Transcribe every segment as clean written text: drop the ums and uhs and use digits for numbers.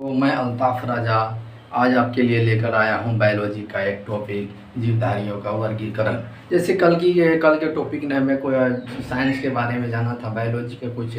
तो मैं अल्ताफ़ राजा आज आपके लिए लेकर आया हूँ बायोलॉजी का एक टॉपिक, जीवधारियों का वर्गीकरण। जैसे कल के टॉपिक ने हमें कोई साइंस के बारे में जाना था, बायोलॉजी के कुछ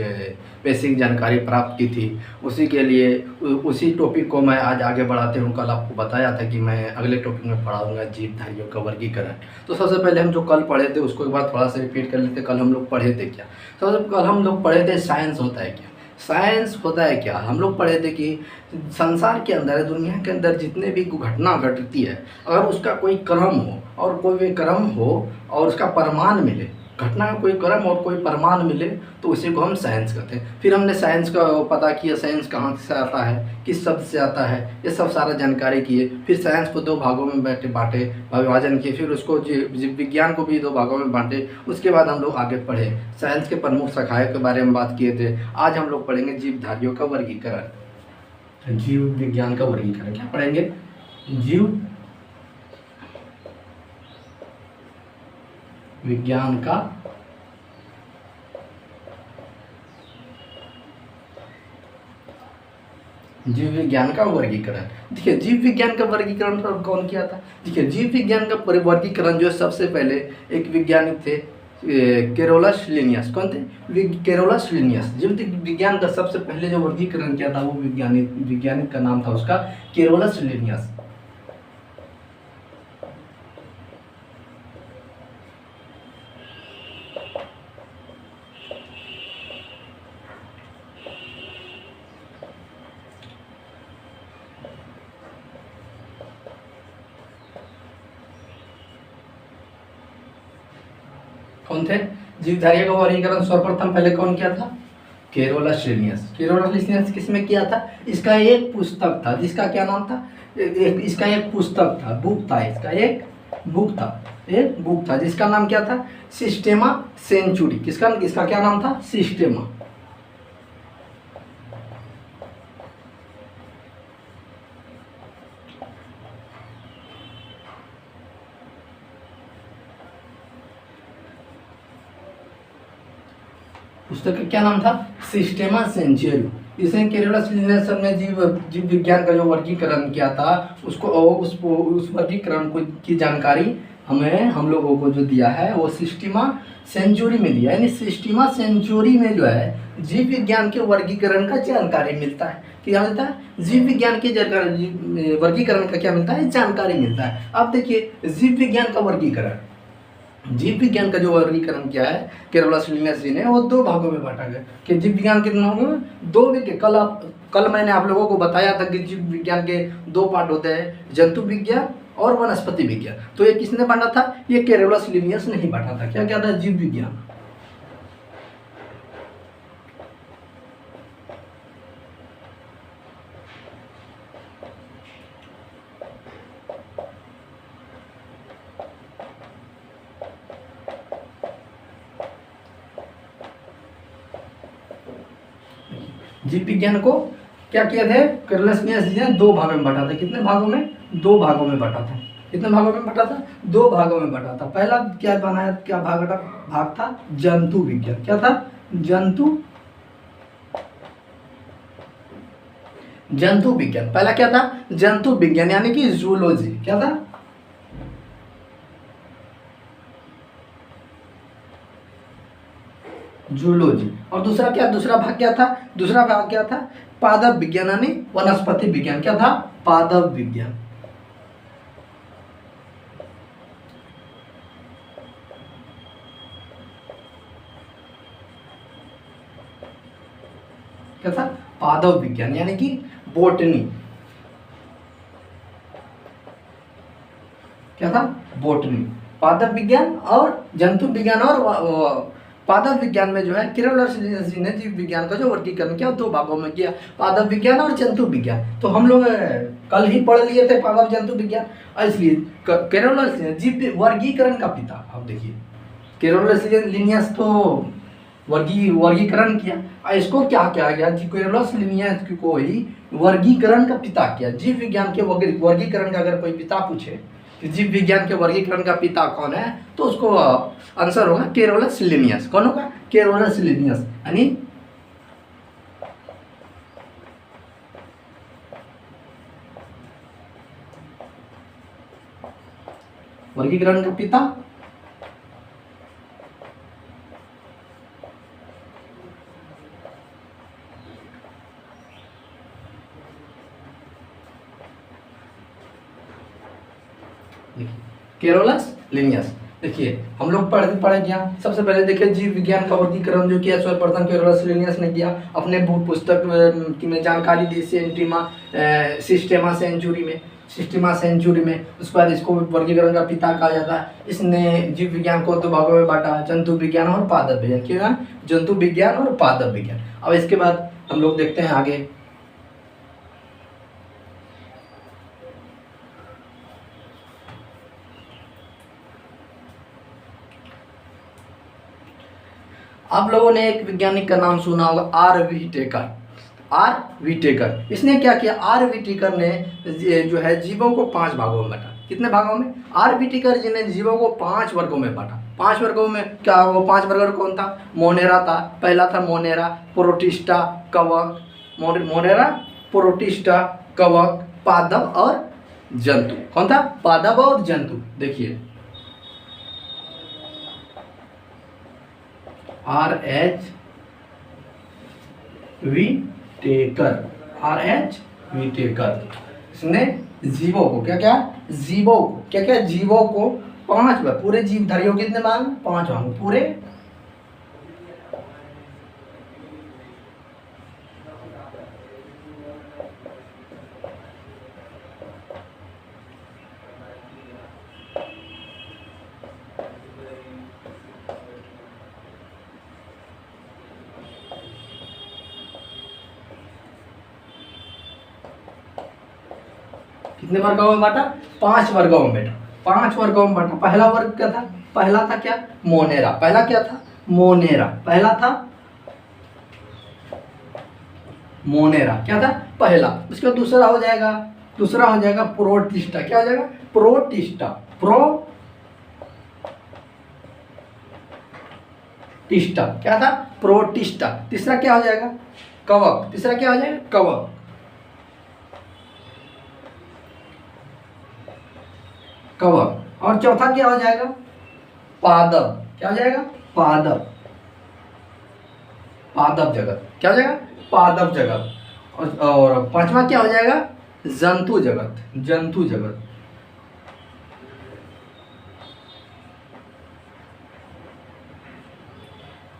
बेसिक जानकारी प्राप्त की थी। उसी के लिए उसी टॉपिक को मैं आज आगे बढ़ाते हूँ। कल आपको बताया था कि मैं अगले टॉपिक में पढ़ाऊँगा जीवधारियों का वर्गीकरण। तो सबसे पहले हम जो कल पढ़े थे उसको एक बार थोड़ा सा रिपीट कर लेते। कल हम लोग पढ़े थे क्या? सबसे कल हम लोग पढ़े थे साइंस होता है क्या। साइंस होता है क्या, हम लोग पढ़े थे कि संसार के अंदर, दुनिया के अंदर जितने भी घटना घटती है, अगर उसका कोई क्रम हो और कोई भी क्रम हो और उसका प्रमाण मिले, घटना का कोई क्रम और कोई प्रमाण मिले, तो उसी को हम साइंस कहते हैं। फिर हमने साइंस का पता किया, साइंस कहाँ से आता है, किस शब्द से आता है, ये सब सारा जानकारी किए। फिर साइंस को दो भागों में बांटे, विभाजन किए। फिर उसको जीव विज्ञान को भी दो भागों में बांटे। उसके बाद हम लोग आगे पढ़े, साइंस के प्रमुख शाखाएं के बारे में बात किए थे। आज हम लोग पढ़ेंगे जीवधारियों का वर्गीकरण। जीव विज्ञान का वर्गीकरण क्या पढ़ेंगे? जीव विज्ञान का जीव विज्ञान का वर्गीकरण। देखिए, जीव विज्ञान का वर्गीकरण कौन किया था? देखिए, जीव विज्ञान का वर्गीकरण जो सबसे पहले एक वैज्ञानिक थे, कैरोलस लिनियस। कौन थे? Carolus Linnaeus. जीव विज्ञान का सबसे पहले जो वर्गीकरण किया था वो वैज्ञानिक का नाम था उसका कैरोलस लिनियस। कौन थे? जीवधारियों का वर्गीकरण सर्वप्रथम पहले कौन किया था? Carolus Linnaeus. कैरोलस लिनियस किसमें किया था? इसका एक पुस्तक था जिसका क्या नाम था? इसका एक पुस्तक था, बुक था। इसका एक बुक था जिसका नाम क्या था? सिस्टेमा सेंचुरी। इसका क्या नाम था? सिस्टेमा। पुस्तक का क्या नाम था? सिस्टेमा सेंचुरी। इसने कैरोलस लिनियस ने जीव विज्ञान का जो वर्गीकरण किया था उसको उस वर्गीकरण को की जानकारी हम लोगों को जो दिया है वो सिस्टेमा सेंचुरी में दिया। यानी सिस्टेमा सेंचुरी में जो है जीव विज्ञान के वर्गीकरण का जानकारी मिलता है। क्या मिलता है? जीव विज्ञान के वर्गीकरण का क्या मिलता है? जानकारी मिलता है। अब देखिए, जीव विज्ञान का वर्गीकरण, जीव विज्ञान का जो वर्गीकरण किया है कैरोलस लिनियस जी ने, वो दो भागों में बांटा गया। कि जीव विज्ञान कितने भागों में? दो विज्ञान। कल मैंने आप लोगों को बताया था कि जीव विज्ञान के दो पार्ट होते हैं, जंतु विज्ञान और वनस्पति विज्ञान। तो ये किसने बांटा था? ये कैरोलस लिनियस ने ही बांटा था। क्या क्या था? जीव विज्ञान। जीव विज्ञान को क्या किया था? कैरोलस लिनियस जी ने दो भागों में बांटा था। कितने भागों में? दो भागों में बांटा था। कितने भागों में बांटा था? दो भागों में बांटा था। पहला क्या बनाया? क्या भाग था? जंतु विज्ञान। क्या था? जंतु विज्ञान। पहला क्या था? जंतु विज्ञान, यानी कि जूलॉजी। क्या था? जूलॉजी। और दूसरा भाग क्या था? दूसरा भाग क्या था? पादप विज्ञान, यानी वनस्पति विज्ञान। क्या था? पादप विज्ञान। क्या था? पादप विज्ञान, यानी कि बोटनी। क्या था? बोटनी। पादप विज्ञान और जंतु विज्ञान और पादप विज्ञान में जो है कैरोलस लिनियस जी ने जीव विज्ञान का जो वर्गीकरण किया दो भागों में किया, पादप विज्ञान और जंतु विज्ञान। तो हम लोग कल ही पढ़ लिए थे पादप जंतु विज्ञान, इसलिए कैरोलस जीव वर्गीकरण का पिता। अब देखिए, कैरोलस लिनियस तो वर्गीकरण किया, इसको क्या किया गया? कैरोलस लिनियस को ही वर्गीकरण का पिता किया। जीव विज्ञान के वर्गीकरण का अगर कोई पिता पूछे कि जीव विज्ञान के वर्गीकरण का पिता कौन है, तो उसको आंसर होगा कैरोलस लिनियस। कौन होगा? Carolus Linnaeus. यानी वर्गीकरण का पिता, देखिए कैरोलस लिनियस। देखिए हम लोग पढ़े क्या, सबसे पहले देखिए जीव विज्ञान का वर्गीकरण जो किया सर्वप्रथम कैरोलस लिनियस ने किया, अपने पुस्तक में जानकारी दी सिस्टेमा सेंचुरी में। उसके बाद इसको वर्गीकरण का पिता कहा जाता है। इसने जीव विज्ञान को दो भागों में बांटा, जंतु विज्ञान और पादप विज्ञान। क्या, जंतु विज्ञान और पादप विज्ञान। अब इसके बाद हम लोग देखते हैं आगे। आप लोगों ने एक वैज्ञानिक का नाम सुना होगा, आर वी टेकर। इसने क्या किया, आर वी टेकर ने जो है जीवों को 5 भागों में बांटा। कितने भागों में, आर वी टेकर जी ने जीवों को 5 वर्गों में बांटा। 5 वर्गों में क्या, वो 5 वर्ग कौन था, मोनेरा था, पहला था मोनेरा, प्रोटिस्टा, कवक, मोनेरा, प्रोटिस्टा, कवक, पादप और जंतु। कौन था, पादप और जंतु। देखिए RHV टेकर, इसने जीवों को जीवों को 5 पूरे जीवधारियों कितने भाग, 5 भाग पूरे। कितने वर्गों में बांटा, 5 वर्गों में बेटा, 5 वर्गों में बांटा। पहला वर्ग क्या था, पहला था क्या, मोनेरा। पहला क्या था, मोनेरा। पहला था मोनेरा, क्या था पहला। उसके बाद दूसरा हो जाएगा प्रोटिस्टा। क्या हो जाएगा, प्रोटिस्टा, प्रोटिस्टा क्या था, प्रोटिस्टा। तीसरा क्या हो जाएगा, कवक। तीसरा क्या हो जाएगा, कवक। और चौथा क्या हो जाएगा, पादप। क्या हो जाएगा, पादप जगत। क्या हो जाएगा, पादप जगत। और 5वां क्या हो जाएगा, जंतु जगत।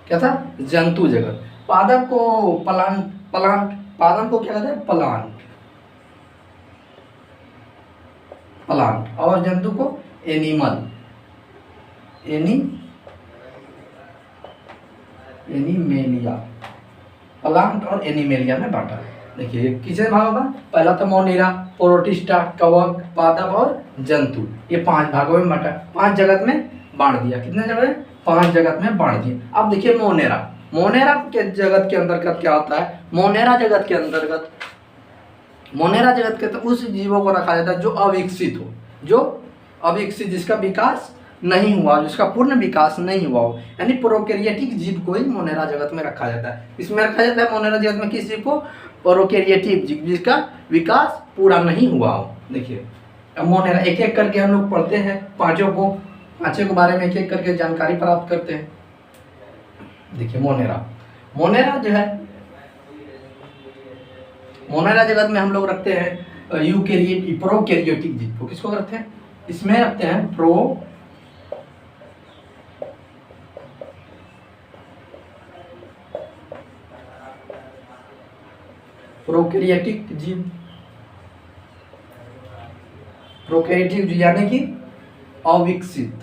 क्या था, जंतु जगत। पादप को पादप को क्या कहते हैं, प्लांट। और जंतु को एनिमेलिया। प्लांट और एनिमेलिया में बांटा। देखिए किसने भाग होगा, पहला था मोनेरा, प्रोटिस्टा, कवक, पादप और जंतु। ये 5 भागों में बांटा, 5 जगत में बांट दिया। कितने जगह, 5 जगत में बांट दिया। अब देखिए मोनेरा के जगत के अंतर्गत क्या होता है, मोनेरा जगत के तो उस जीवों को रखा जाता है जो अविकसित, जिसका विकास नहीं हुआ, जिसका पूर्ण विकास नहीं हुआ हो, यानी प्रोकैरियोटिक जीव को ही मोनेरा जगत में रखा जाता है। इसमें रखा जाता है मोनेरा जगत में किस जीव को, प्रोकैरियोटिक जीव जिसका विकास पूरा नहीं हुआ हो। देखिए अब मोनेरा एक एक करके हम लोग पढ़ते हैं, पांचों के बारे में एक एक करके जानकारी प्राप्त करते हैं। देखिए मोनेरा जो है, मोनेरा जगत में हम लोग रखते हैं प्रोकैरियोटिक जीव को। किसको रखते हैं, इसमें रखते हैं प्रोकैरियोटिक जीव यानी कि अविकसित।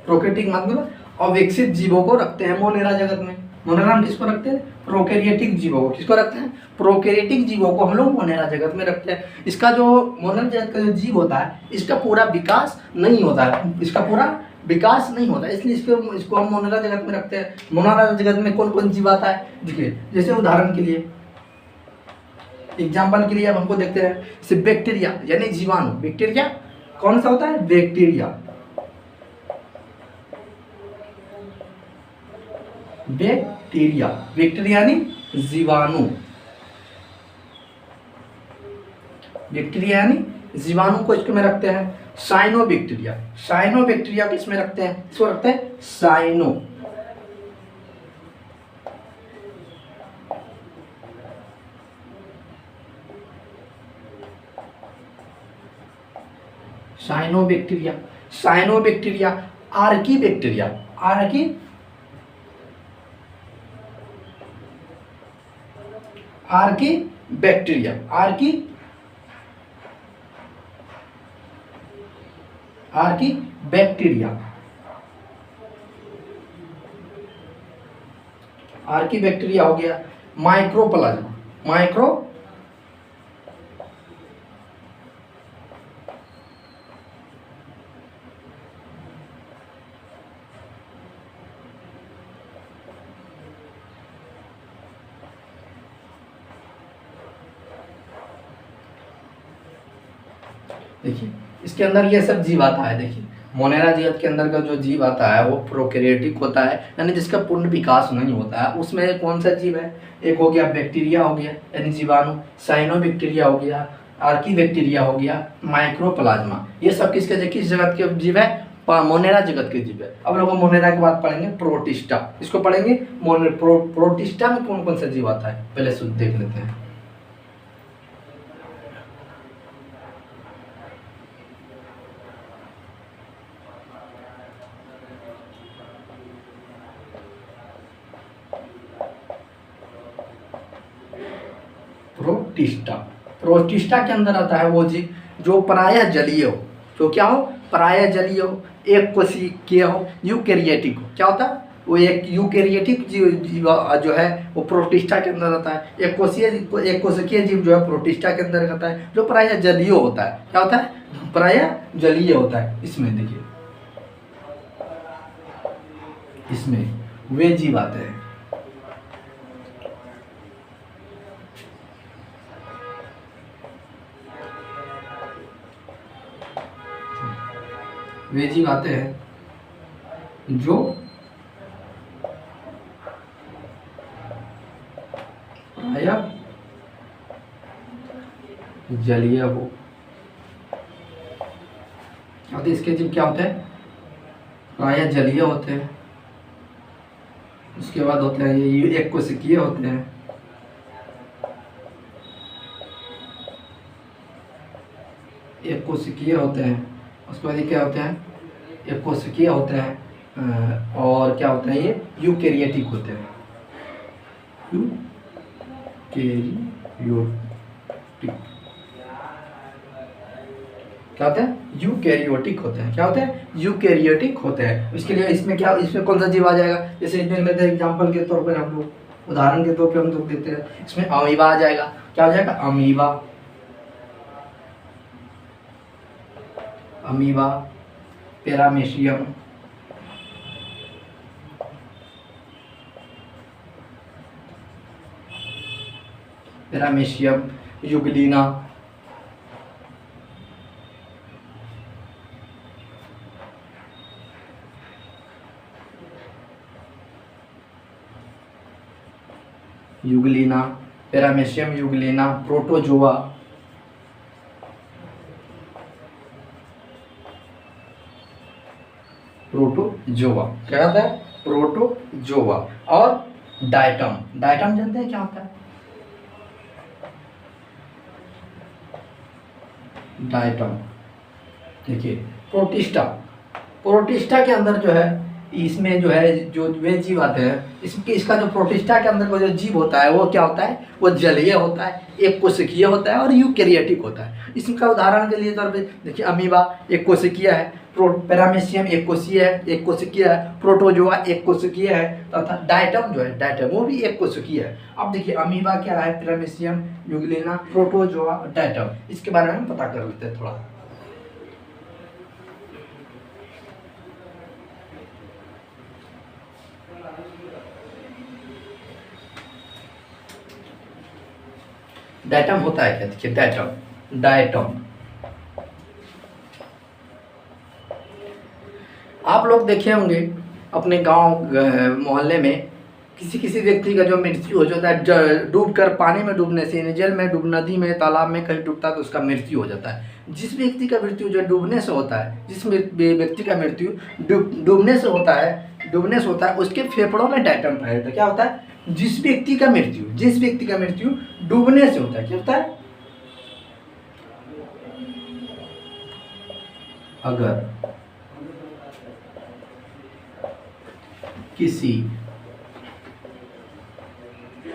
प्रोकैरियोटिक मतलब अविकसित जीवों को रखते हैं मोनेरा जगत में। मोनेरा में किसको रखते हैं, प्रोकैरियोटिक जीवों को। किसको रखते हैं, प्रोकैरियोटिक जीवों को हम लोग मोनेरा जगत में रखते हैं। इसका जो मोनेरा जगत का जो जीव होता है, इसका पूरा विकास नहीं होता है, इसलिए इसको हम मोनेरा जगत में रखते हैं। मोनेरा जगत में कौन कौन जीव आता है, देखिए जैसे उदाहरण के लिए, एग्जाम्पल के लिए अब हमको देखते हैं, जैसे बैक्टीरिया यानी जीवाणु। बैक्टीरिया कौन सा होता है, बैक्टीरिया यानी जीवाणु। बैक्टीरिया यानी जीवाणु को इसमें रखते हैं साइनोबैक्टीरिया। साइनोबैक्टीरिया किसमें रखते हैं, इसको रखते हैं cyano. Cyanobacteria, cyanobacteria, archaebacteria, archae archae bacteria, archae bacteria, archae bacteria हो गया। माइक्रोप्लाज्मा, माइक्रो देखिए इसके अंदर ये सब जीव आता है। देखिए मोनेरा जीव के अंदर का जो जीव आता है वो प्रोकैरियोटिक होता है, यानी जिसका पूर्ण विकास नहीं होता है। उसमें कौन सा जीव है, एक हो गया बैक्टीरिया हो गया यानी जीवाणु, साइनोबैक्टीरिया हो गया, आर्कीबैक्टीरिया हो गया, माइक्रोप्लाज्मा। ये सब किस जगत के जीव है, मोनेरा जगत के जीव है। अब लोग मोनेरा के बाद पढ़ेंगे प्रोटिस्टा, इसको पढ़ेंगे प्रोटिस्टा में कौन कौन सा जीव आता है पहले शुद्ध देख लेते हैं। प्रोटिस्टा, प्रोटिस्टा के अंदर आता है वो जीव जो प्रायः जलीय हो, जो क्या हो, प्रायः जलीय हो, एक कोशिकीय हो, यूकैरियोटिक हो। क्या होता है, वो एक यूकैरियोटिक जीव जो है वो प्रोटिस्टा के अंदर आता है। एक कोशिकीय जीव जो है प्रोटिस्टा के अंदर आता है, जो प्रायः जलीय होता है। क्या होता है, प्रायः जलीय होता है। इसमें देखिए, इसमें वे जीव आते हैं वे जीव आते हैं जो प्रायः जलीय हो। अब इसके जीव क्या होते हैं, प्रायः जलीय होते हैं। उसके बाद होते हैं ये एक कोशिकीय होते हैं, एक कोशिकीय होते हैं। उसके बाद ये क्या होते हैं, एक कोशिकीय होते हैं, और क्या होते हैं ये यूकैरियोटिक होते हैं। यूकैरियोटिक क्या होते हैं, यूकैरियोटिक होते हैं। क्या होते हैं, यूकैरियोटिक होते हैं। इसके लिए इसमें क्या, इसमें कौन सा जीव आ जाएगा, जैसे इसमें लेते हैं एग्जाम्पल के तौर पर, हम लोग उदाहरण के तौर पर हम लोग देते हैं, इसमें अमीबा आ जाएगा। क्या आ जाएगा, amoeba, amoeba, paramecium, paramecium, euglena, euglena, paramecium euglena, protozoa, protozoa. क्या होता है, प्रोटोजोआ। और डायटम, डायटम जानते हैं क्या होता है, डायटम। देखिए प्रोटिस्टा, प्रोटिस्टा के अंदर जो है, इसमें जो है जो वे जीव आते हैं, इसका जो प्रोटिस्टा के अंदर का जो जीव होता है वो क्या होता है, वो जलीय होता है, एक कोशिकीय होता है और यूकैरियोटिक होता है। इसका उदाहरण के लिए तौर पे देखिए, अमीबा एक कोशिकीय है, पैरामेशियम एक कोशिकीय है, प्रोटोजोआ एक कोशिकीय है, तथा डायटम जो है, डायटम वो भी एक कोशिकीय है। अब देखिए अमीबा क्या है, पैरामेशियम, युगलिना, प्रोटोजोआ, डायटम, इसके बारे में हम पता कर लेते हैं थोड़ा। डायटम होता है क्या, देखिए डायटम, डायटम आप लोग देखे होंगे अपने गांव मोहल्ले में किसी किसी व्यक्ति का जो मृत्यु हो जाता है डूब कर, पानी में डूबने से, यानी जल में डूब, नदी में, तालाब में कहीं डूबता है तो उसका मृत्यु हो जाता है। जिस व्यक्ति का मृत्यु जो डूबने से होता है, जिस व्यक्ति का मृत्यु डूबने से होता है, उसके फेफड़ों में डायटम पाया जाता है। क्या होता है? जिस व्यक्ति का मृत्यु डूबने से होता है, क्या होता है? अगर किसी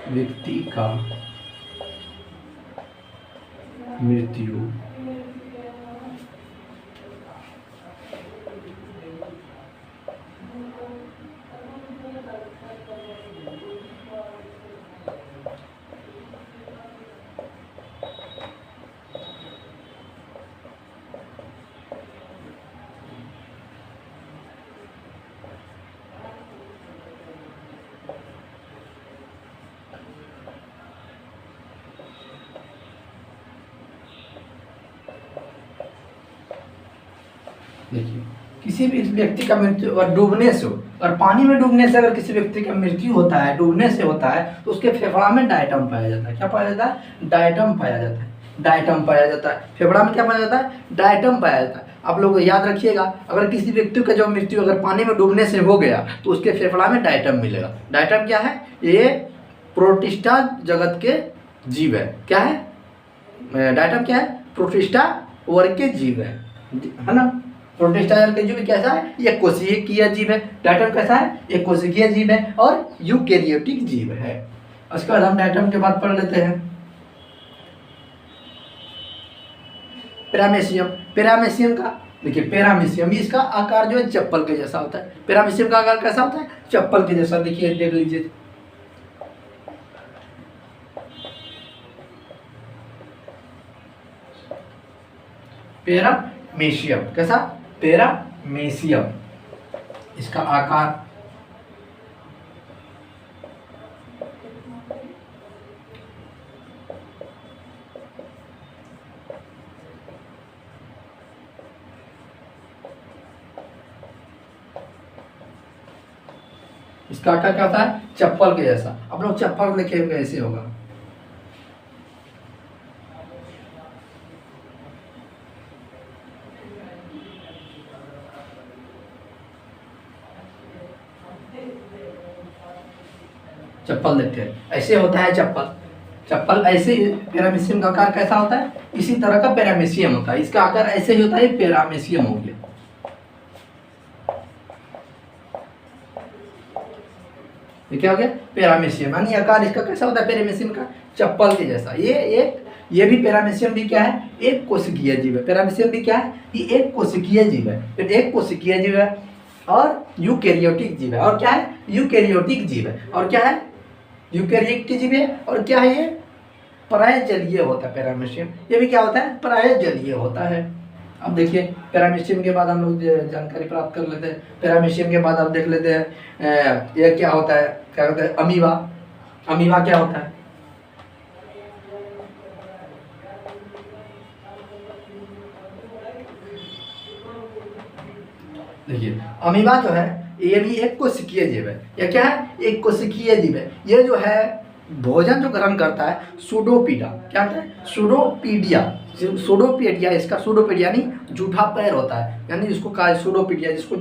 व्यक्ति का मृत्यु देखिए, किसी भी व्यक्ति का मृत्यु और डूबने से हो, और पानी में डूबने से अगर किसी व्यक्ति का मृत्यु होता है, डूबने से होता है, तो उसके फेफड़ा में डायटम पाया जाता है। क्या पाया जाता है? डायटम पाया जाता है। डायटम पाया जाता है। फेफड़ा में क्या पाया जाता है? डायटम पाया जाता है। आप लोग याद रखिएगा, अगर किसी व्यक्ति का जो मृत्यु अगर पानी में डूबने से हो गया तो उसके फेफड़ा में डायटम मिलेगा। डायटम क्या है? ये प्रोटिस्टा जगत के जीव है। क्या है? डायटम क्या है? प्रोटिस्टा वर्ग के जीव है ना। प्रोटिस्टा वर्ग के जीव कैसा है? एक कोशिकीय जीव है। डायटम कैसा है? एक कोशिकीय जीव है और यूकेरियोटिक जीव है। उसके बाद हम डायटम के बाद पढ़ लेते हैं पैरामीशियम। पैरामीशियम का देखिए, पैरामीशियम इसका आकार जो है चप्पल के जैसा होता है। पैरामीशियम का आकार कैसा होता है? चप्पल के जैसा। देखिए, देख लीजिए, पैरामीशियम कैसा? पैरामीशियम इसका आकार इसका आकार क्या होता है? चप्पल के जैसा। आप लोग चप्पल लिखे हुए ऐसे होगा। चप्पल देखते हैं, ऐसे होता है चप्पल ऐसे। पैरामीशियम का आकार कैसा होता है? इसी तरह का पैरामीशियम होता है। इसका आकार ऐसे ही होता है, पैरामीशियम हो गया। ये क्या हो गया? पैरामीशियम। यानी आकार इसका कैसा होता है? पैरामीशियम का चप्पल के जैसा। ये भी पैरामीशियम भी क्या है? एक कोशिकीय जीव है। पैरामीशियम भी क्या है? ये एक कोशिकीय जीव है। फिर एक कोशिकीय जीव है और यूकेरियोटिक जीव है। और क्या है? यूकेरियोटिक जीव है। और क्या है? यूकेरियोटिक जीव है। और क्या है? ये परायजलीय होता है। पैरामीशियम ये भी क्या होता है? परायजलीय होता है। अब देखिए, पैरामीशियम के बाद हम लोग जानकारी प्राप्त कर लेते हैं। पैरामीशियम के बाद अब देख लेते हैं ये क्या होता है? क्या कहते हैं? अमीबा। अमीबा क्या होता है? देखिए, अमीबा जो है ये भी एक कोशिकीय जीव है। या क्या है? एक कोशिकीय जीव है। ये जो है भोजन जो ग्रहण करता है सूडोपीडा। क्या होता है? सूडोपीडिया। सूडोपीडिया, इसका सूडोपीडिया यानी जूठा पैर होता है। यानी इसको कहा सूडोपीडिया, जिसको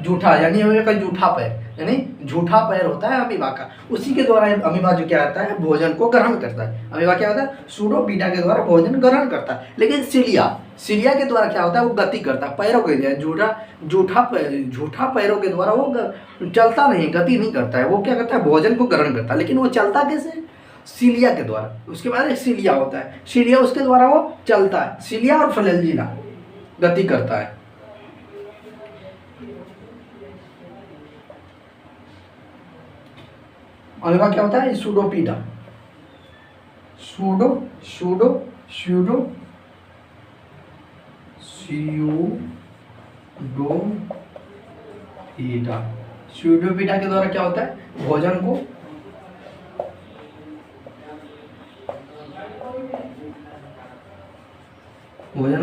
जूठा यानी जूठा पैर, यानी जूठा पैर होता है अमीबा का। उसी के द्वारा अमीबा जो क्या होता है? भोजन को ग्रहण करता है। अमीबा क्या होता है? सूडोपीडा के द्वारा भोजन ग्रहण करता है। लेकिन सिलिया के द्वारा क्या होता है? वो गति करता है पैरों के, जूठा पैरों के द्वारा वो चलता नहीं, गति नहीं करता है। वो क्या करता है? भोजन को ग्रहण करता है। लेकिन वो चलता कैसे? सिलिया के द्वारा। उसके बाद एक सिलिया होता है। सिलिया, उसके द्वारा वो चलता है। सिलिया और फ्लैजिला गति करता है। अमीबा क्या होता है? सूडोपीडा। सूडोपीडा के द्वारा क्या होता है? भोजन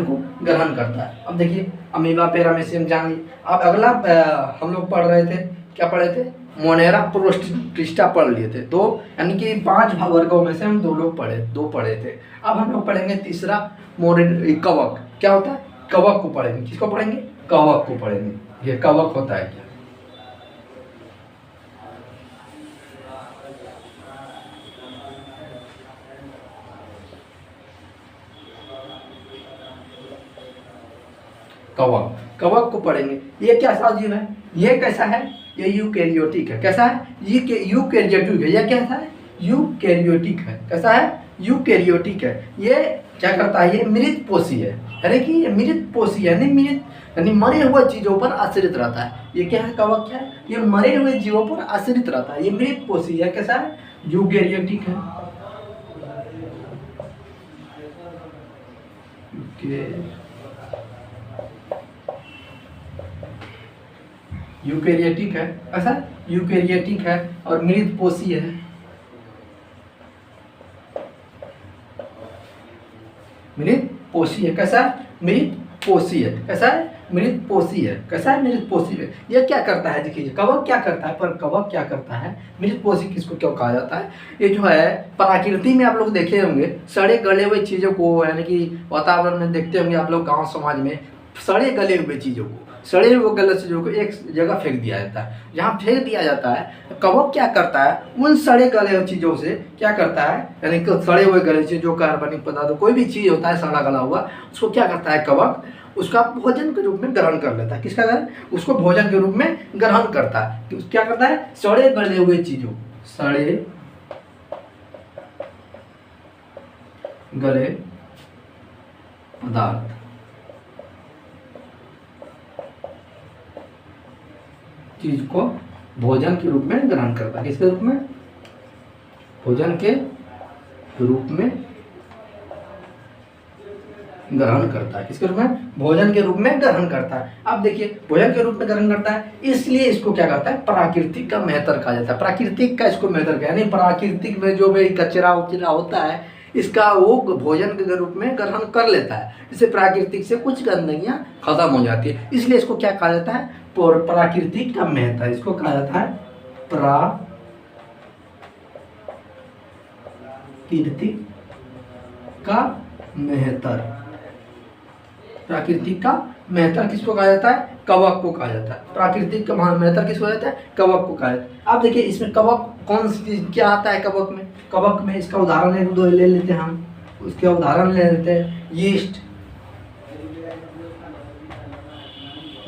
को ग्रहण करता है। अब देखिए, अमीबा पैरामीशियम जान ली। अब अगला हम लोग पढ़ रहे थे, क्या पढ़े थे? मोनेरा प्रोस्टिस्टा पढ़ लिए थे, दो यानी कि 5 वर्गों में से हम दो पढ़े थे। अब हम लोग पढ़ेंगे तीसरा कवक। क्या होता है? कवक को पढ़ेंगे। किसको पढ़ेंगे? कवक को पढ़ेंगे। ये कवक होता है क्या? कवक, कवक को पढ़ेंगे। ये कैसा जीव है? ये कैसा है? ये यूकैरियोटिक है। कैसा है? ये यूकैरियोटिक है। ये कैसा है? यूकैरियोटिक है। कैसा है? यूकैरियोटिक है। ये क्या करता है? ये मृत पोषी है, यानी कि ये मृत पोषी है, यानी मरे हुए चीजों पर आश्रित रहता है। ये क्या है? कवक क्या है? ये मरे हुए जीवों पर आश्रित रहता है। ये मृत पोषी है। कैसा है? यूकैरियोटिक है। यूकैरियोटिक है। ऐसा यूकैरियोटिक है और मृत पोषी है। मृत पोषी है। कैसा है? मृत पोषी है। कैसा है? मृत पोषी है। कैसा है? मृत पोषी है। ये क्या करता है? देखिए कवक क्या करता है, पर कवक क्या करता है? मृत पोषी किसको क्यों कहा जाता है? ये जो है प्रकृति में आप लोग देखे होंगे सड़े गले हुए चीज़ों को, यानी कि वातावरण में देखते होंगे आप लोग गाँव समाज में सड़े गले हुए चीज़ों को, सड़े हुए गले चीज़ों को एक जगह फेंक दिया जाता है। जहाँ फेंक दिया जाता है तो कवक क्या करता है? उन सड़े गले हुए चीज़ों से क्या करता है, यानी कि सड़े हुए गले से जो कार्बनिक पदार्थ कोई भी चीज़ होता है सड़ा गला हुआ, उसको क्या करता है कवक? उसका भोजन के रूप में ग्रहण कर लेता है। किसका ग्रहण? उसको भोजन के रूप में ग्रहण करता है। क्या करता है? सड़े गले हुए चीज़ों, सड़े गले पदार्थ चीज को भोजन के रूप में ग्रहण करता है। किसके रूप में? भोजन के रूप में ग्रहण करता है। किसके रूप में? भोजन के रूप में ग्रहण करता है। अब देखिए भोजन के रूप में ग्रहण करता है, इसलिए इसको क्या करता है? प्राकृतिक का मेहतर कहा जाता है। प्राकृतिक का इसको मेहतर कहा, यानी प्राकृतिक में जो भी कचरा उचरा होता है इसका वो भोजन के रूप में ग्रहण कर लेता है। इससे प्राकृतिक से कुछ गंदगियां खत्म हो जाती है, इसलिए इसको क्या कहा जाता है? प्राकृतिक का मेहतर। इसको कहा जाता है प्राकृतिक का मेहतर। प्राकृतिक का मेहतर किसको कहा जाता है? कवक को कहा जाता है। प्राकृतिक का मेहतर किसको कहा जाता है? कवक को कहा जाता है। अब देखिए इसमें कवक कौन सी क्या आता है कवक में? कवक में इसका उदाहरण एक दो ले लेते हैं हम, उसके उदाहरण ले लेते हैं। यीस्ट,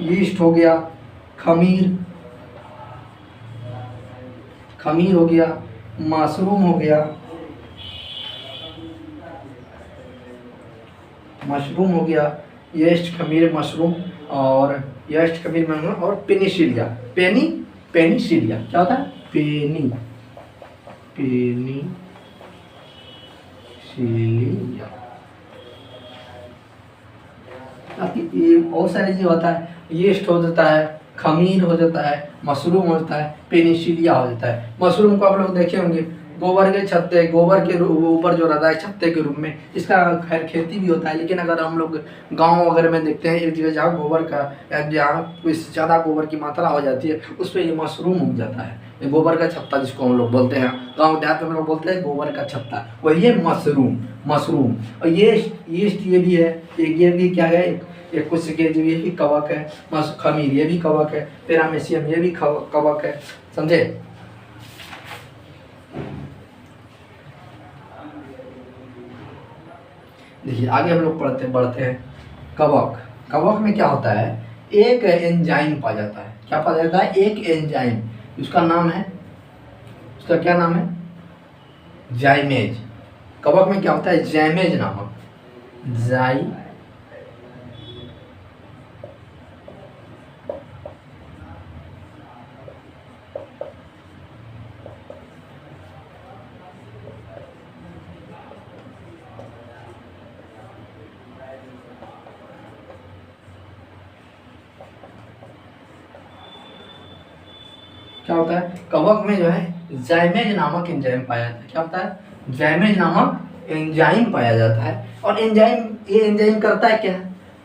यीस्ट हो गया, खमीर, खमीर हो गया, मशरूम हो गया, मशरूम हो गया, यीस्ट, खमीर, मशरूम और यीस्ट, खमीर, मशरूम और पेनिसिलिया। पेनिसिलिया क्या होता है? पेनिसिलिया। ये बहुत सारी चीज होता है। यीस्ट हो जाता है, खमीर हो जाता है, मशरूम हो जाता है, पेनिसिलिया हो जाता है। मशरूम को आप लोग देखे होंगे गोबर के छत्ते, गोबर के ऊपर जो रहता है छत्ते के रूप में, इसका खैर खेती भी होता है। लेकिन अगर हम लोग गांव वगैरह में देखते हैं एक जगह जहाँ गोबर का जहाँ कोई ज़्यादा गोबर की मात्रा हो जाती है उस पर ये मशरूम उग जाता है। ये गोबर का छत्ता जिसको हम लोग बोलते हैं, गाँव देहात में हम लोग बोलते हैं गोबर का छत्ता, वही है मशरूम। और यीस्ट ये भी है, ये भी क्या है? एक कुछ के जो ये भी कवक है। खमीर ये भी कवक है, पेरामेशियम ये भी कवक है। समझे? देखिए आगे हम लोग बढ़ते हैं। कवक, कवक में क्या होता है? एक एंजाइम पाया जाता है। क्या पाया जाता है? एक एंजाइम, उसका नाम है, उसका क्या नाम है? जाइमेज। कवक में क्या होता है? जाइमेज नामक, क्या होता है? कवक में जो है जाइमेज नामक एंजाइम पाया जाता है। क्या होता है? जाइमेज नामक एंजाइम पाया जाता है। और एंजाइम, ये एंजाइम करता है क्या?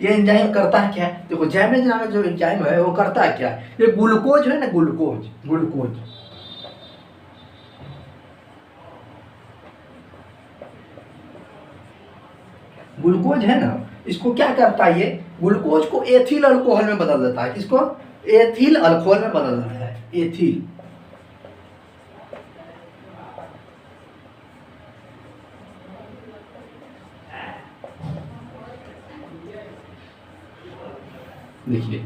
ये एंजाइम करता है क्या है, देखो जैमेज नामक जो एंजाइम है वो करता है क्या है, ये ग्लूकोज है ना, ग्लूकोज ग्लूकोज ग्लूकोज है ना, इसको क्या करता है, ये ग्लूकोज को एथिल अल्कोहल में बदल देता है। किसको? एथिल अल्कोहल में बदल देता है, एथिल। देखिए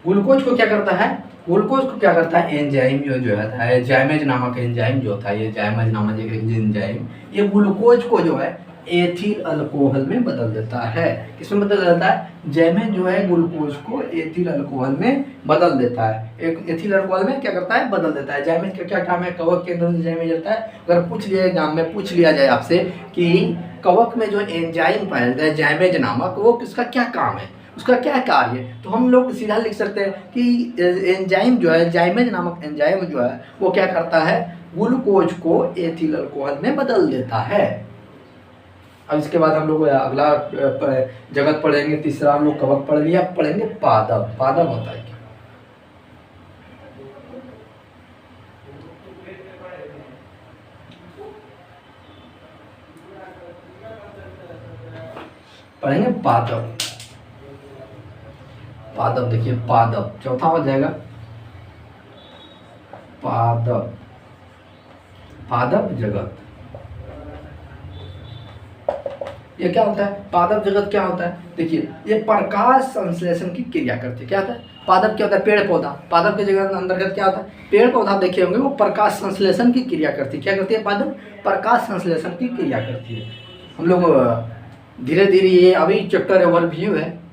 ग्लूकोज को क्या करता है, ग्लूकोज को क्या करता है, एंजाइम जो है जाइमेज नामक एंजाइम जो होता है, ये जाइमेज नामक एक एंजाइम ये ग्लूकोज को जो है एथिल अल्कोहल में बदल देता है। किसमें बदल देता है? जाइमेज जो है ग्लूकोज को एथिल अल्कोहल में बदल देता है। एक एथिल अल्कोहल में क्या करता है, बदल देता है। जाइमेज का क्या काम है, कवक के अंदर जाइमेज रहता है। अगर पूछ लिया एग्जाम में पूछ लिया जाए आपसे कि कवक में जो एंजाइम पाया जाता है जाइमेज नामक, वो किसका क्या काम है, उसका क्या कार्य है, तो हम लोग सीधा लिख सकते हैं कि एंजाइम जो है जाइमेज नामक एंजाइम जो है वो क्या करता है, ग्लूकोज को एथिल अल्कोहल में बदल देता है। अब इसके बाद हम लोग अगला जगत पढ़ेंगे, तीसरा हम लोग कवक पढ़ लिया, पढ़ेंगे पादप। पादप होता है क्या? पढ़ेंगे पादप। पादप देखिए, पादप चौथा हो जाएगा पादप, पादप जगत। ये क्या होता है, पादप जगत क्या होता है, देखिए ये प्रकाश संश्लेषण की क्रिया करती है। क्या होता है पादप, क्या होता है, पेड़ पौधा। पादप के जगत अंतर्गत क्या होता है, पेड़ पौधा देखे होंगे, वो प्रकाश संश्लेषण की क्रिया करती है। क्या करती है पादप? प्रकाश संश्लेषण की क्रिया करती है। हम लोग धीरे धीरे, ये अभी चैप्टर ओवरव्यू है,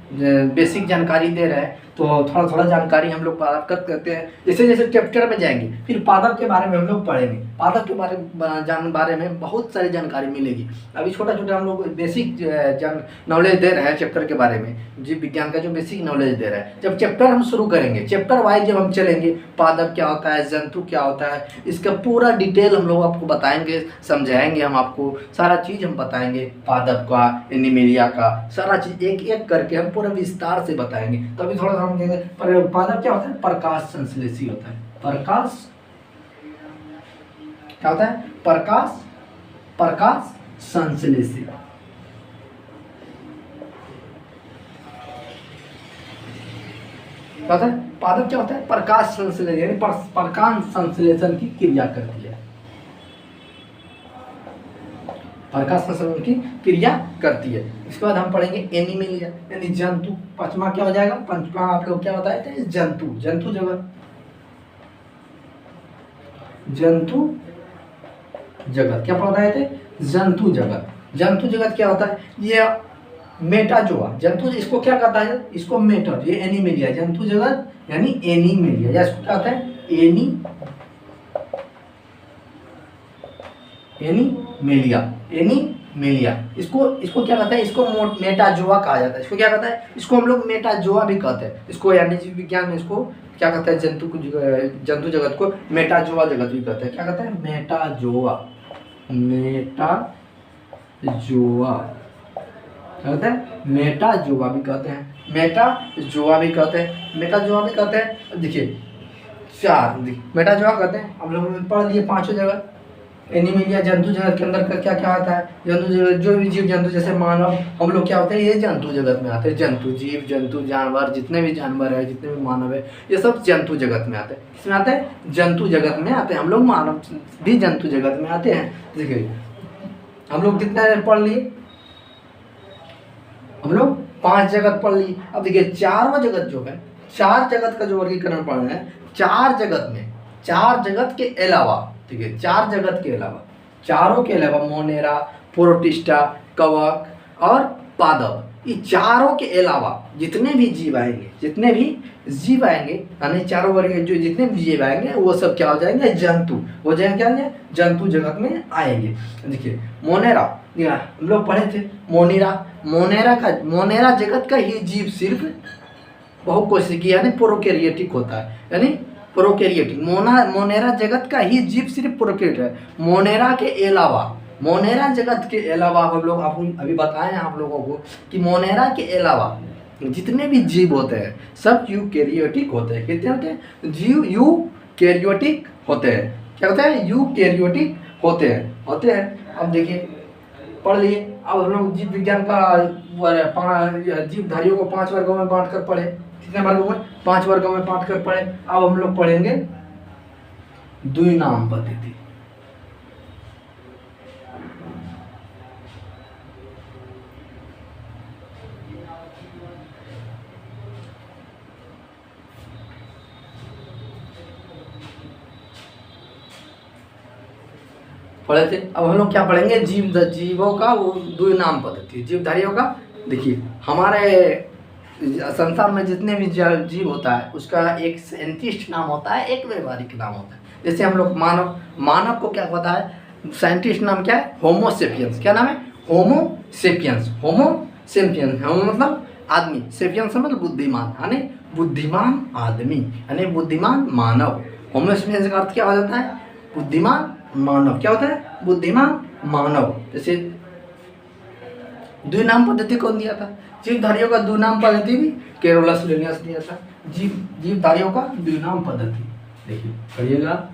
बेसिक जानकारी दे रहे हैं, तो थोड़ा थोड़ा जानकारी हम लोग प्राप्त करते हैं। जैसे जैसे चैप्टर में जाएंगे फिर पादप के बारे में हम लोग पढ़ेंगे। पादप के बारे में बहुत सारी जानकारी मिलेगी। अभी छोटा छोटा हम लोग बेसिक नॉलेज दे रहे हैं चैप्टर के बारे में, जीव विज्ञान का जो बेसिक नॉलेज दे रहे हैं। जब चैप्टर हम शुरू करेंगे, चैप्टर वाइज जब हम चलेंगे, पादप क्या होता है, जंतु क्या होता है, इसका पूरा डिटेल हम लोग आपको बताएंगे, समझाएंगे, हम आपको सारा चीज़ हम बताएंगे, पादप का, एनिमेलिया का, सारा चीज़ एक एक करके हम पूरा विस्तार से बताएंगे। तो अभी थोड़ा सा हम देखेंगे पादप क्या होता है, प्रकाश संश्लेषी होता है। प्रकाश क्या होता है, प्रकाश संश्लेषी। क्या होता है, पादप क्या होता है, प्रकाश संश्लेषण, यानी प्रकाश संश्लेषण की क्रिया करती है। प्रकाश संश्लेषण की क्रिया करती है। इसके बाद हम पढ़ेंगे एनिमेलिया, यानी जंतु। पांचवा क्या हो जाएगा, पांचवा आप लोग क्या बताए थे, जंतु। जंतु जगत, जंतु जगत क्या पढ़ाए थे, जंतु जगत। जंतु जगत क्या होता है, ये मेटाजोआ जंतु, इसको क्या कहता है, इसको मेटा, ये एनिमेलिया जंतु जगत यानी एनिमेलिया, या इसको क्या होता है, एनीमेलिया। इसको क्या कहता है, इसको मेटाजोआ कहा जाता है। इसको क्या कहता है, इसको हम लोग मेटाजोआ भी कहते हैं। इसको यानी जीव विज्ञान में इसको क्या कहता है, जंतु जगत को मेटाजोआ जगत भी कहते हैं। क्या कहते हैं, मेटाजोआ। क्या कहते हैं, मेटाजोआ भी कहते हैं, मेटाजोआ भी कहते हैं। देखिए चार मेटाजोआ कहते हैं, हम लोग पढ़ लिए पांचों जगह। एनिमेलिया जंतु जगत के अंदर क्या क्या आता है, जंतु जगत, जो भी जीव जंतु, जैसे मानव, हम लोग क्या होते हैं, ये जंतु जगत में आते हैं। जंतु, जीव जंतु, जानवर, जितने भी जानवर है, जितने भी मानव है, ये सब जंतु जगत में आते हैं। किसमें आते हैं, जंतु जगत में आते हैं। हम लोग मानव भी जंतु जगत में आते हैं। देखिए हम लोग कितना पढ़ लिए, हम लोग 5 जगत पढ़ लिए। अब देखिए चारवां जगत जो है, 4 जगत का जो वर्गीकरण पढ़ रहे हैं, 4 जगत के अलावा, ठीक है, 4 जगत के अलावा, चारों के अलावा मोनेरा, प्रोटिस्टा, कवक और पादप, ये चारों के अलावा जितने भी जीव आएंगे, यानी चारों वर्ग जो जितने भी जीव आएंगे वो सब क्या हो जाएंगे, जंतु हो जाएंगे। क्या हो, जंतु जगत में आएंगे। देखिए मोनेरा, हम लोग पढ़े थे, मोनेरा जगत का ही जीव सिर्फ बहुकोशिकीय यानी प्रोकैरियोटिक होता है, यानी प्रोकैरियोटिक। मोनेरा जगत का ही जीव सिर्फ प्रोकैरियोटिक है। मोनेरा जगत के अलावा हम लोग अभी बताए हैं आप लोगों को कि मोनेरा के अलावा जितने भी जीव होते हैं सब यूकैरियोटिक होते हैं। कितने होते हैं? जीव यूकैरियोटिक होते हैं। क्या होता है? यूकैरियोटिक होते हैं। अब देखिए, पढ़ लिए। अब हम लोग जीव विज्ञान का जीवधारियों को 5 वर्गों में बांट कर पढ़े। कितने वर्गों में? 5 वर्गों में बांट कर पढ़े। अब हम लोग पढ़ेंगे द्विनाम पद्धति। पढ़े थे। अब हम लोग क्या पढ़ेंगे? जीवों का वो द्विनाम पद्धति, जीवधारियों का। देखिए, हमारे संसार में जितने भी जीव होता है उसका एक साइंटिस्ट नाम होता है, एक व्यवहारिक नाम होता है। जैसे हम लोग मानव को क्या पता है? साइंटिस्ट नाम क्या है? होमो सेपियंस। क्या नाम है? होमो सेपियंस। होमो सेपियंस, होमो मतलब आदमी, सेपियंस मतलब बुद्धिमान, यानी बुद्धिमान आदमी, यानी बुद्धिमान मानव। होमो सेपियंस का अर्थ क्या हो जाता है? बुद्धिमान मानव। क्या होता है? बुद्धिमान मानव। जैसे द्विनाम पद्धति कौन दिया था? जीवधारियों का द्विनाम पद्धति भी कैरोलस लिनियस दिया था। जीवधारियों का द्विनाम पद्धति देखिए, पढ़िएगा।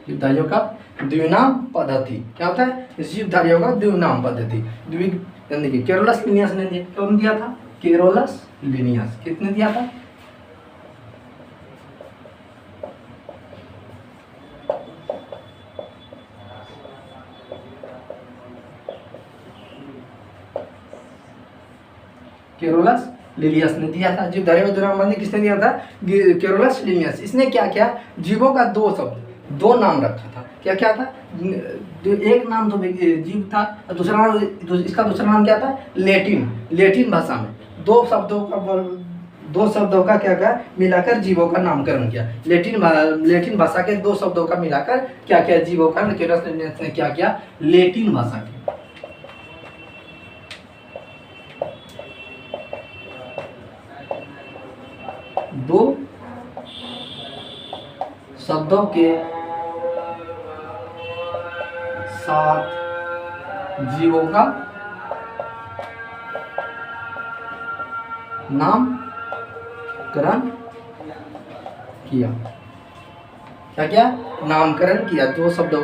जीवधारियों का द्विनाम पद्धति क्या होता है? जीवधारियों का द्विनाम पद्धति। देखिए, कैरोलस लिनियस ने दिया। कौन दिया था? Carolus Linnaeus. किसने दिया था? कैरोलस लिनियस ने दिया था। जीवधारियों का द्विनाम पद्धति किसने दिया था? Carolus Linnaeus. इसने क्या किया? जीवों का दो नाम रखा था। क्या क्या था? एक नाम तो जीव था, दूसरा नाम, इसका दूसरा नाम क्या था? लेटिन भाषा में दो शब्दों का क्या क्या मिलाकर जीवों का नामकरण किया। लेटिन भाषा के 2 शब्दों का मिलाकर क्या क्या जीवों का कैरोलस लिनियस ने क्या किया? लेटिन भाषा के 2 शब्दों के साथ जीवों का नामकरण किया। क्या क्या? नामकरण किया। 2 शब्दों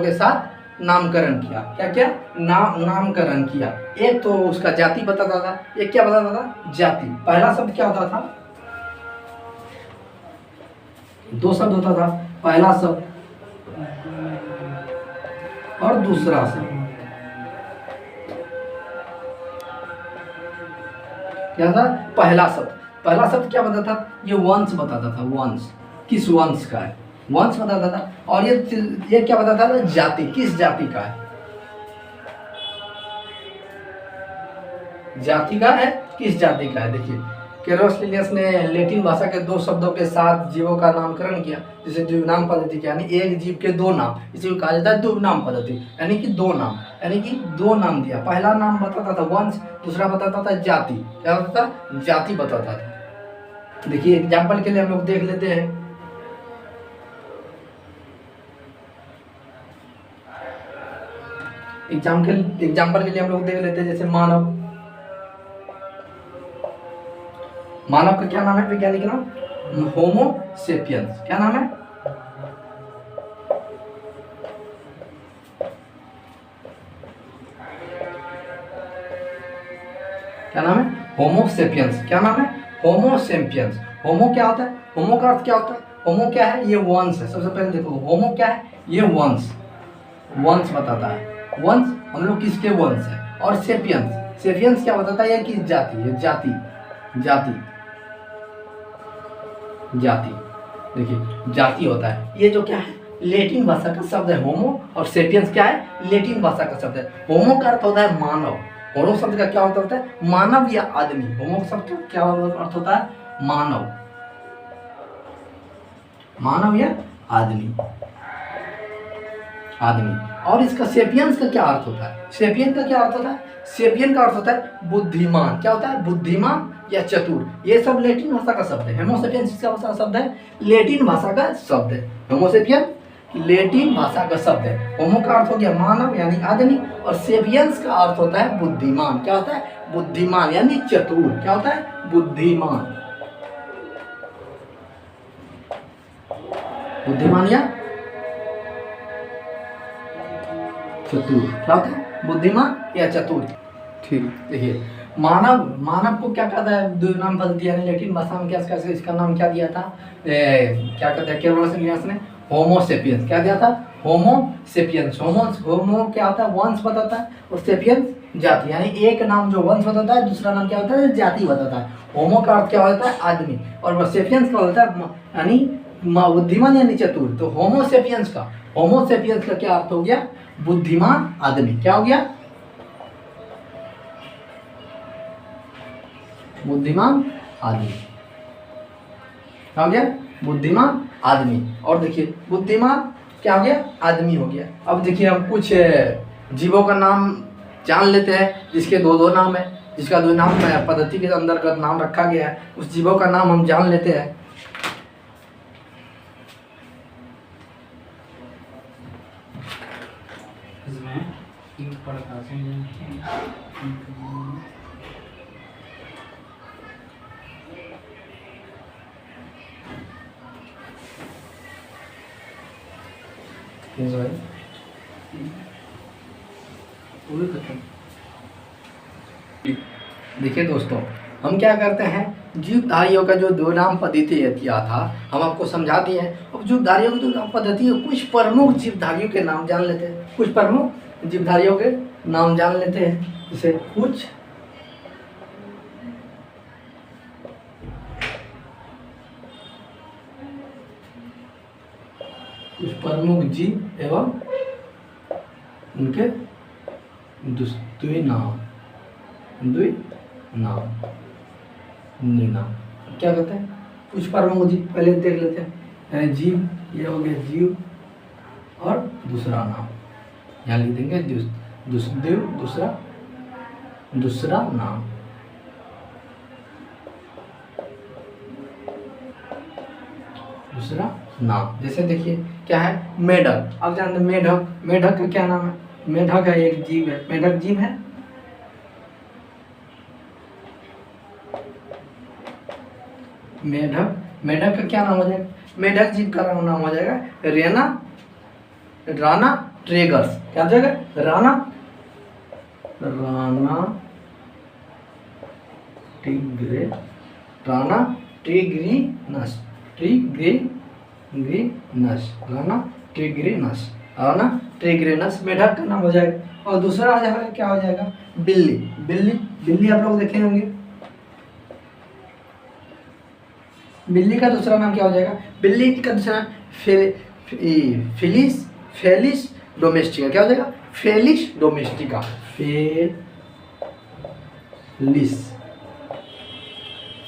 के साथ नामकरण किया। क्या क्या? नामकरण किया। एक तो उसका जाति बताता था, एक क्या बताता था? जाति। पहला शब्द क्या होता था? 2 शब्द होता था, पहला शब्द और दूसरा शब्द। क्या था? पहला शब्द क्या बताता था? ये वंश बताता था। वंश, किस वंश का है, वंश बताता था। और ये क्या बताता था? जाति, किस जाति का है, जाति का है, किस जाति का है। देखिए, कैरोलस लिनियस ने लैटिन भाषा के 2 शब्दों के साथ जीवों का नामकरण किया, जिसे द्विनाम पद्धति किया, यानी एक जीव के 2 नाम, इसे कहा जाता है द्विनाम पद्धति। यानी कि 2 नाम दिया। पहला नाम बताता था वंश, दूसरा बताता था जाति। क्या बताता था? जाति बताता था। देखिए, एग्जाम्पल के लिए हम लोग देख लेते हैं। एग्जाम्पल के लिए हम लोग देख लेते हैं, जैसे मानव का क्या नाम है? वैज्ञानिक नाम होमो सेपियंस। क्या नाम है? क्या नाम है? होमो सेपियंस। क्या नाम है? होमो सेपियंस। होमो क्या होता है? होमो का अर्थ क्या होता है? होमो क्या है? ये वंश है। सबसे पहले देखो, होमो क्या है? ये वंश बताता है। वंश, हम लोग किसके वंश है। और सेपियंस क्या बताता है? ये किस जाति है? जाति। देखिए, जाति होता है। ये जो क्या है? लैटिन भाषा का शब्द है होमो, और सेपियंस क्या है? लैटिन भाषा का शब्द है। होमो का अर्थ होता है मानव। होमो शब्द का क्या अर्थ होता है? मानव या आदमी। होमो शब्द का क्या अर्थ होता है? मानव या आदमी। आदमी। और इसका सेपियंस का क्या अर्थ होता है? सेपियन का क्या अर्थ होता है? सेपियन का अर्थ होता है बुद्धिमान। क्या होता है? बुद्धिमान या चतुर। ये सब लैटिन भाषा का शब्द है। होमोसेपियंस किसका भाषा का शब्द है? लैटिन भाषा का शब्द है। होमोसेपियन लैटिन भाषा का शब्द है। होमो का अर्थ हो गया मानव यानी आदमी, और सेपियंस का अर्थ होता है बुद्धिमान। क्या होता है? बुद्धिमान यानी चतुर। क्या होता है? बुद्धिमान। बुद्धिमान या चतुर। क्या होता है? बुद्धिमान या चतुर। ठीक, देखिए मानव को क्या कहता है? दो नाम बदल दिया है लैटिन भाषा में। क्या इसका नाम क्या दिया था? क्या कहते हैं केरोलिनस ने? होमोसेपियंस। क्या दिया था? होमोसेपियंस। होमो क्या होता है? वंश बताता है, और सेपियंस जाति। यानी एक नाम जो वंश बताता है, दूसरा नाम क्या होता है? जाति बताता है। होमो का अर्थ क्या होता है? आदमी, और सेपियंस का होता है यानी बुद्धिमान यानी चतुर। तो होमोसेपियंस का क्या अर्थ हो गया? बुद्धिमान आदमी। क्या हो गया? बुद्धिमान आदमी। क्या हो गया? बुद्धिमान आदमी। और देखिए बुद्धिमान क्या हो गया? आदमी हो गया। अब देखिए हम कुछ जीवों का नाम जान लेते हैं जिसके दो नाम है, जिसका दो नाम पद्धति के अंतर्गत नाम रखा गया है। उस जीवों का नाम हम जान लेते हैं। देखिए दोस्तों, हम क्या करते हैं, जीवधारियों का जो दो नाम पद्धति किया था हम आपको समझा दिए हैं। अब जीवधारियों की दो नाम पद्धति है, कुछ प्रमुख जीवधारियों के नाम जान लेते हैं। कुछ प्रमुख जीवधारियों के नाम जान लेते हैं। जैसे कुछ प्रमुख जीव एवं उनके द्विनाम। क्या कहते हैं? कुछ प्रमुख जीव पहले देख लेते हैं। जीव, ये हो गया जीव, और दूसरा नाम यहाँ लिख देंगे दूसरा नाम। दूसरा नाम जैसे देखिए क्या है? मेढक। आप जानते हैं मेढक का क्या नाम है? मेढक है एक जीव है। मेढक जीव है। मेढक का क्या नाम हो जाएगा? मेढक जीव का नाम हो जाएगा राना ट्रेगर्स। क्या हो जाएगा? राना ट्रिग्रिनस मेढक का नाम हो जाएगा। और दूसरा आ जाएगा, क्या हो जाएगा? बिल्ली आप लोग देखे होंगे। बिल्ली का दूसरा नाम क्या हो जाएगा? बिल्ली का दूसरा नाम फेलिस डोमेस्टिका। क्या हो जाएगा? Felis domestica.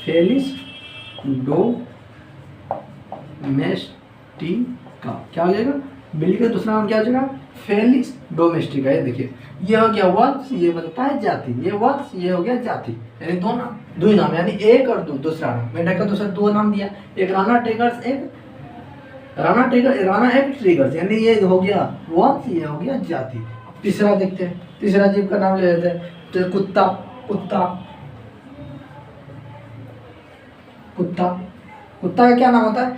फेलिस डोमेस्टिका क्या हो जाएगा? बिल्ली का दूसरा नाम क्या हो जाएगा? Felis domestica. ये देखिए, ये हो गया वंश, ये बनता है जाति। ये वंश, ये हो गया जाति। यानी दो नाम, यानी एक और दूसरा नाम। मेढक का दूसरा दो नाम दिया, एक राना ट्रिगर्स, राना एक ट्रिगर्स। यानी ये हो गया वंश, ये हो गया जाति। तीसरा देखते हैं, तीसरा जीव का नाम ले लेते हैं। तो कुत्ता का क्या नाम होता है?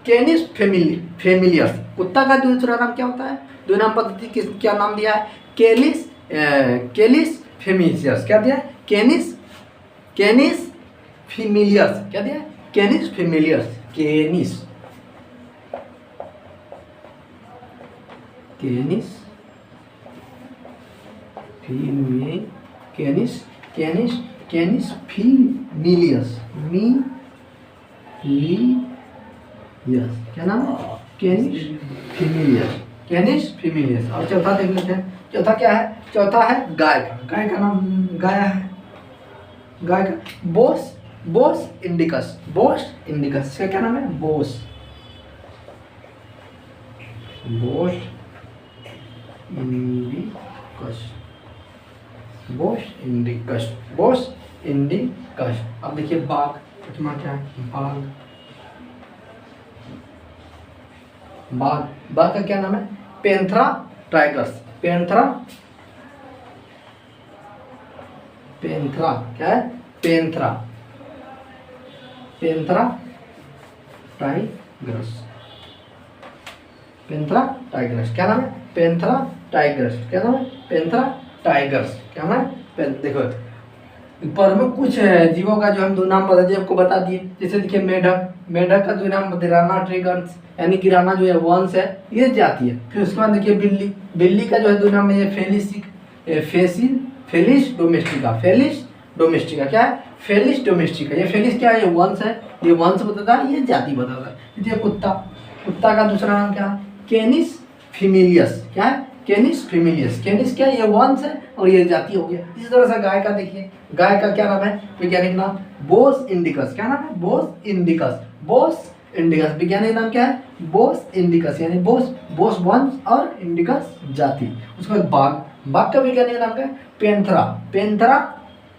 कैनिस फेमिलियस। कुत्ता का दूसरा नाम क्या होता है? दो नाम पद्धति क्या नाम दिया है? कैलिस फेमिलियस। क्या दिया है? कैनिस फेमिलियस। क्या दिया है? कैनिस फेमिलियस। कैनिस फीमिलियस। क्या नाम है? कैनिस फीमिलियस। और चौथा देख लेते हैं। चौथा क्या है? चौथा है गाय का नाम गाय है। गाय का बोस इंडिकस। इसका क्या नाम है? Bose indicus, Bose indicus, Bose indicus. अब देखिए बाघ, क्या है, बाघ, बाघ, बाघ का क्या नाम है, पैंथरा टाइगर्स, पैंथरा, पैंथरा क्या है, Panthera, Panthera tigers, Panthera tigers, क्या नाम है, पैंथरा टाइगर्स, क्या नाम है, पैंथरा टाइगर्स, क्या नाम है। देखो ऊपर में कुछ जीवों का जो हम दो नाम बता दिए, आपको बता दिए। जैसे देखिए मेढक, मेढक का जो नाम राना ट्रिगन्स, यानी कि राना जो है वंश है, ये जाती है। फिर उसके बाद देखिए बिल्ली, बिल्ली का जो है दो नाम है, फेलिस डोमेस्टिका, फेलिस डोमेस्टिका, क्या है, फेलिस डोमेस्टिका। ये फेलिस क्या है, ये वंश है, ये वंश बताता है, ये जाति बताता है। देखिए कुत्ता, कुत्ता का दूसरा नाम क्या है, कैनिस फीमेलियस, क्या है, कैनिस फीमेलियस, कैनिस क्या है, ये वंश है और ये जाति हो गया। इसी तरह से गाय का देखिए, गाय का क्या नाम है, वैज्ञानिक नाम बोस इंडिकस, क्या नाम है, बोस इंडिकस, बोस इंडिकस, वैज्ञानिक नाम क्या है, बोस इंडिकस, यानी बोस, बोस वंश और इंडिकस जाति। उसके बाद बाघ, बाघ का वैज्ञानिक नाम क्या है, पैंथरा, पैंथरा,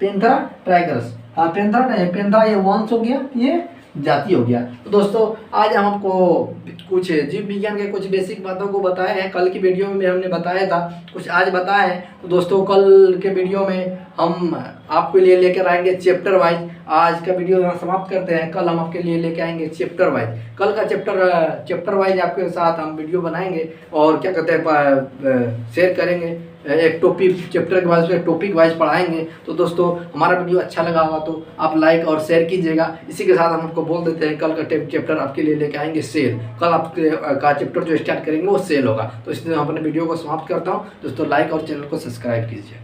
पैंथरा टाइगर्स, हाँ पैंथरा, पैंथरा ये वंश हो गया, ये जाति हो गया। तो दोस्तों आज हम आपको कुछ जीव विज्ञान के कुछ बेसिक बातों को बताए हैं। कल की वीडियो में हमने बताया था, कुछ आज बताए हैं। तो दोस्तों कल के वीडियो में हम आपके लिए लेकर आएंगे चैप्टर वाइज। आज का वीडियो यहाँ समाप्त करते हैं, कल हम आपके लिए लेके आएंगे चैप्टर वाइज। कल का चैप्टर वाइज आपके साथ हम वीडियो बनाएंगे और क्या कहते हैं शेयर करेंगे, एक टॉपिक चैप्टर के बाद टॉपिक वाइज पढ़ाएंगे। तो दोस्तों हमारा वीडियो अच्छा लगा होगा तो आप लाइक और शेयर कीजिएगा। इसी के साथ हम आपको बोल देते हैं कल का चैप्टर आपके लिए लेके आएंगे सेल। कल आपके का चैप्टर जो स्टार्ट करेंगे वो सेल होगा। तो इसलिए मैं अपने वीडियो को समाप्त करता हूँ। दोस्तों लाइक और चैनल को सब्सक्राइब कीजिए।